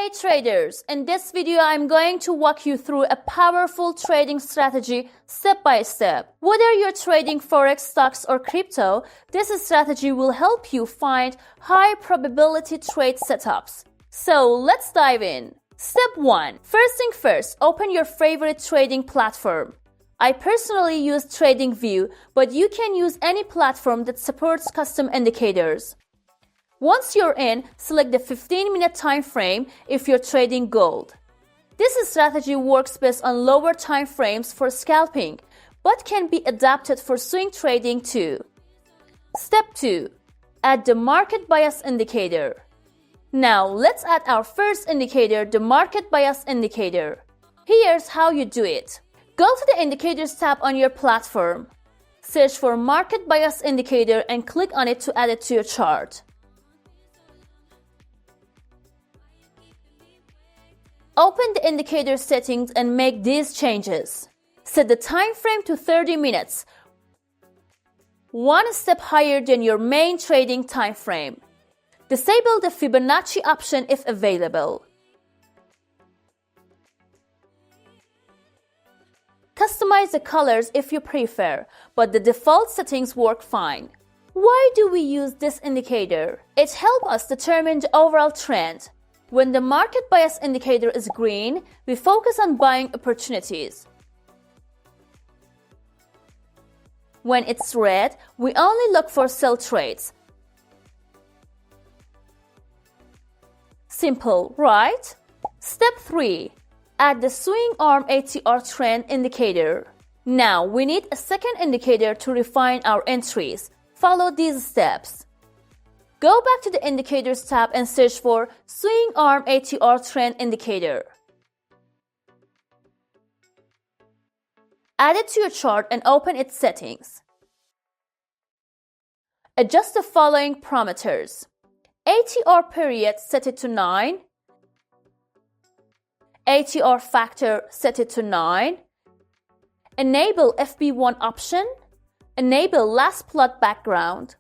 Hey traders, in this video I'm going to walk you through a powerful trading strategy step by step. Whether you're trading Forex, stocks or crypto, this strategy will help you find high probability trade setups. So let's dive in. Step 1. First thing first, open your favorite trading platform. I personally use TradingView, but you can use any platform that supports custom indicators. Once you're in, select the 15-minute time frame if you're trading gold. This strategy works best on lower time frames for scalping, but can be adapted for swing trading too. Step 2. Add the market bias indicator. Now let's add our first indicator, the market bias indicator. Here's how you do it. Go to the Indicators tab on your platform. Search for Market Bias Indicator and click on it to add it to your chart. Open the indicator settings and make these changes. Set the time frame to 30 minutes, one step higher than your main trading time frame. Disable the Fibonacci option if available. Customize the colors if you prefer, but the default settings work fine. Why do we use this indicator? It helps us determine the overall trend. When the market bias indicator is green, we focus on buying opportunities. When it's red, we only look for sell trades. Simple, right? Step 3. Add the swing arm ATR trend indicator. Now we need a second indicator to refine our entries. Follow these steps. Go back to the Indicators tab and search for Swing Arm ATR Trend Indicator. Add it to your chart and open its settings. Adjust the following parameters. ATR period, set it to 9. ATR factor, set it to 9. Enable FB1 option. Enable last plot background.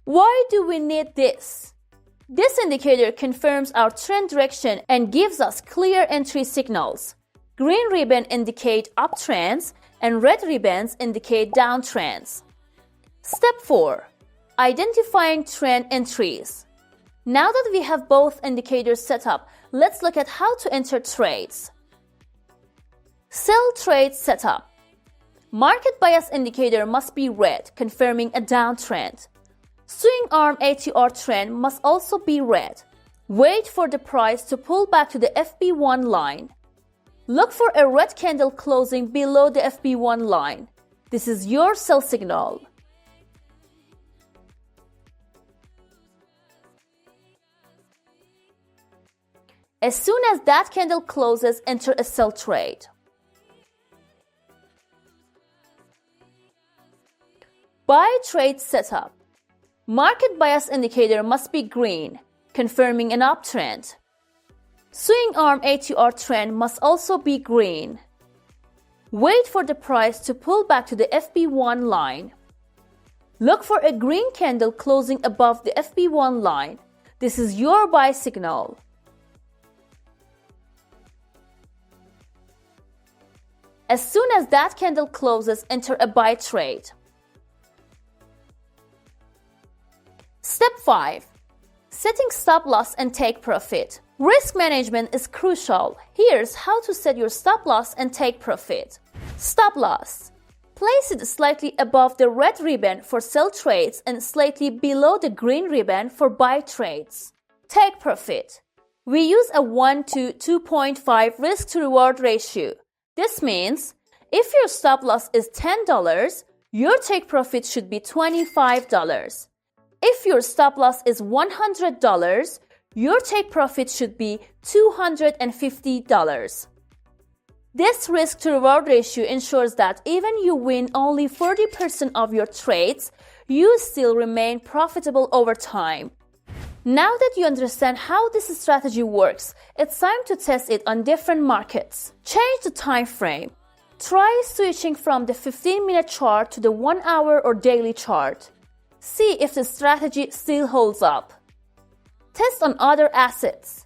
Why do we need this? This indicator confirms our trend direction and gives us clear entry signals. Green ribbon indicate uptrends and red ribbons indicate downtrends. Step 4. Identifying trend entries. Now that we have both indicators set up, let's look at how to enter trades. Sell trade setup. Market bias indicator must be red, confirming a downtrend. Swing arm ATR trend must also be red. Wait for the price to pull back to the FB1 line. Look for a red candle closing below the FB1 line. This is your sell signal. As soon as that candle closes, enter a sell trade. Buy trade setup. Market bias indicator must be green, confirming an uptrend. Swing arm ATR trend must also be green. Wait for the price to pull back to the FB1 line. Look for a green candle closing above the FB1 line. This is your buy signal. As soon as that candle closes, enter a buy trade. Step 5. Setting stop loss and take profit. Risk management is crucial. Here's how to set your stop loss and take profit. Stop loss. Place it slightly above the red ribbon for sell trades and slightly below the green ribbon for buy trades. Take profit. We use a 1 to 2.5 risk to reward ratio. This means if your stop loss is $10, your take profit should be $25. If your stop loss is $100, your take profit should be $250. This risk to reward ratio ensures that even you win only 40% of your trades, you still remain profitable over time. Now that you understand how this strategy works, it's time to test it on different markets. Change the time frame. Try switching from the 15-minute chart to the 1 hour or daily chart. See if the strategy still holds up. Test on other assets.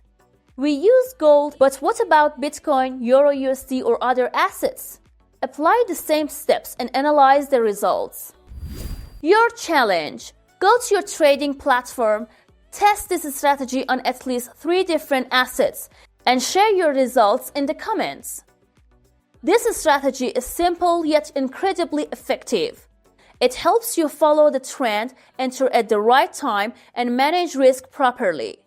We use gold, but what about Bitcoin, Euro USD, or other assets? Apply the same steps and analyze the results. Your challenge. Go to your trading platform, test this strategy on at least 3 different assets, and share your results in the comments. This strategy is simple yet incredibly effective. It helps you follow the trend, enter at the right time, and manage risk properly.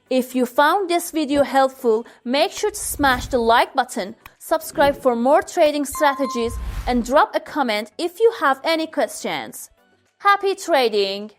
If you found this video helpful, make sure to smash the like button, subscribe for more trading strategies, and drop a comment if you have any questions. Happy trading!